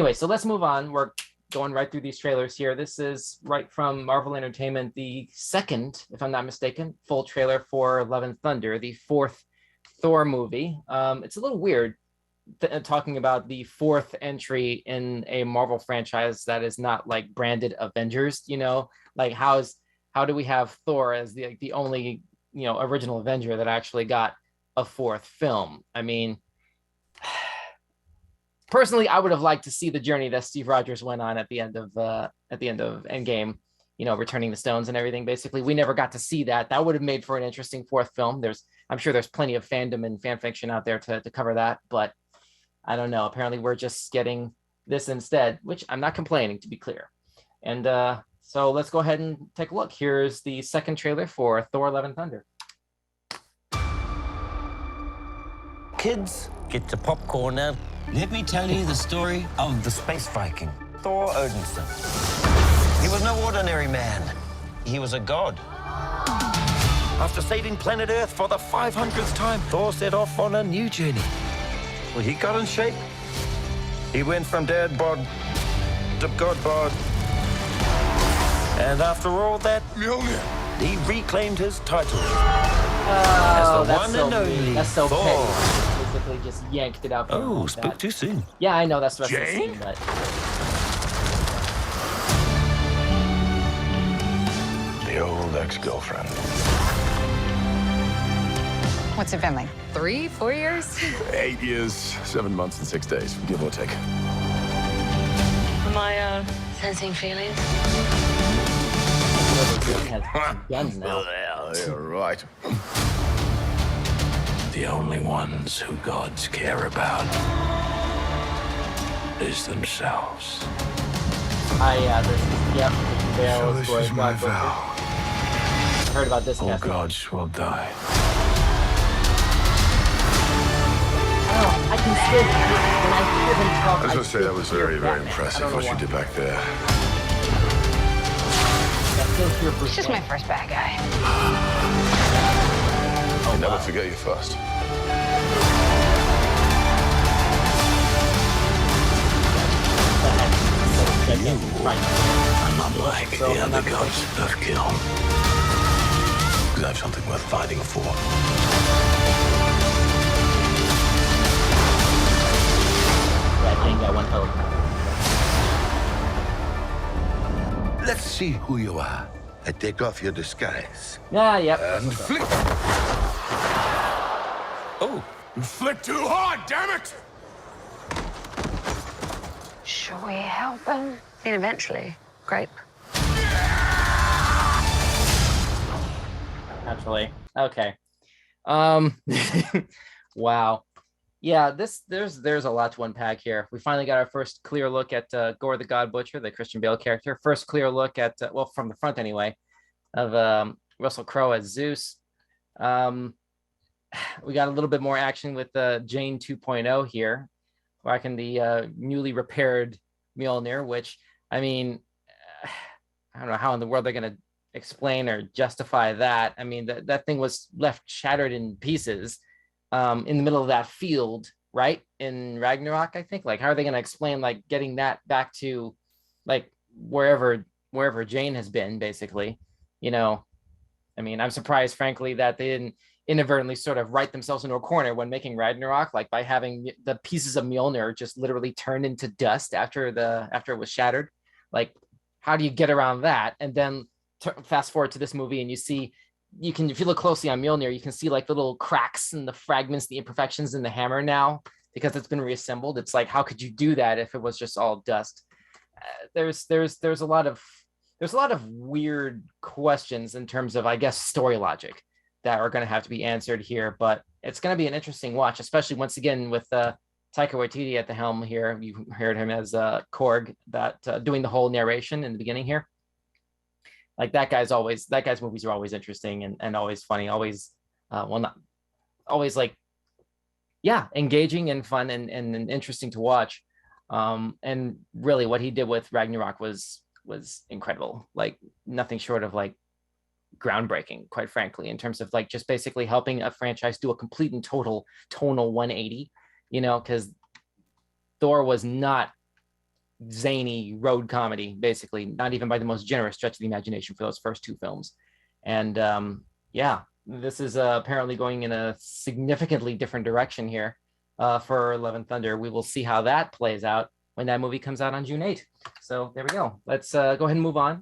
Anyway, so let's move on. We're going right through these trailers here. This is right from Marvel Entertainment, the second, if I'm not mistaken, full trailer for Love and Thunder, the fourth Thor movie. It's a little weird talking about the fourth entry in a Marvel franchise that is not like branded Avengers, like how do we have Thor as the only, original Avenger that actually got a fourth film? I mean, personally, I would have liked to see the journey that Steve Rogers went on at the end of Endgame, returning the stones and everything. Basically, we never got to see that. That would have made for an interesting fourth film. I'm sure there's plenty of fandom and fan fiction out there to cover that, but I don't know. Apparently, we're just getting this instead, which I'm not complaining, to be clear. And so let's go ahead and take a look. Here's the second trailer for Thor: Love and Thunder. Kids, get your popcorn out. Let me tell you the story of the space Viking, Thor Odinson. He was no ordinary man. He was a god. After saving planet Earth for the 500th time, Thor set off on a new journey. Well, he got in shape. He went from dad bod to god bod. And after all that, he reclaimed his title as the one and only That's so Thor. petty. Basically just yanked it out. Oh, spoke too soon. Yeah, I know that's the rest of the scene, but... The old ex-girlfriend. What's it been like? 3, 4 years? 8 years, 7 months, and 6 days, give or take. Am I sensing feelings? Guns now. Well, you're right. The only ones who gods care about is themselves. So this is my vow. I heard about this. All gods will die. I can still, when I hear him talk, I was going to say, that was very, very impressive what you did back there. He's just my first bad guy. I'll never forget you first. I'm not like the other gods of kill. Because I have something worth fighting for. Let's see who you are. And take off your disguise. Yeah, yep. And flick. Oh, You flicked too hard, damn it! Shall we help him? And eventually, grape. Naturally. Okay. Wow. Yeah, there's a lot to unpack here. We finally got our first clear look at Gore the God Butcher, the Christian Bale character. First clear look at, well, from the front anyway, of Russell Crowe as Zeus. We got a little bit more action with Jane 2.0 here, rocking the newly repaired Mjolnir, which, I mean, I don't know how in the world they're going to explain or justify that. I mean, that thing was left shattered in pieces in the middle of that field, right? In Ragnarok, I think. Like, how are they going to explain, like, getting that back to, like, wherever Jane has been, basically? I mean, I'm surprised, frankly, that they didn't inadvertently sort of write themselves into a corner when making Ragnarok, like by having the pieces of Mjolnir just literally turned into dust after it was shattered. Like, how do you get around that? And then fast forward to this movie, and if you look closely on Mjolnir, you can see like the little cracks and the fragments, the imperfections in the hammer now, because it's been reassembled. It's like, how could you do that if it was just all dust? There's a lot of weird questions in terms of, I guess, story logic that are going to have to be answered here, but it's going to be an interesting watch, especially once again with Taika Waititi at the helm here. You heard him as Korg, that doing the whole narration in the beginning here. Like that guy's movies are always interesting and always funny, always engaging and fun and interesting to watch. And really what he did with Ragnarok was incredible. Like nothing short of like groundbreaking, quite frankly, in terms of like just basically helping a franchise do a complete and total tonal 180, because Thor was not zany road comedy, basically, not even by the most generous stretch of the imagination for those first two films. And yeah, this is apparently going in a significantly different direction here for Love and Thunder. We will see how that plays out when that movie comes out on June 8th. So there we go. Let's go ahead and move on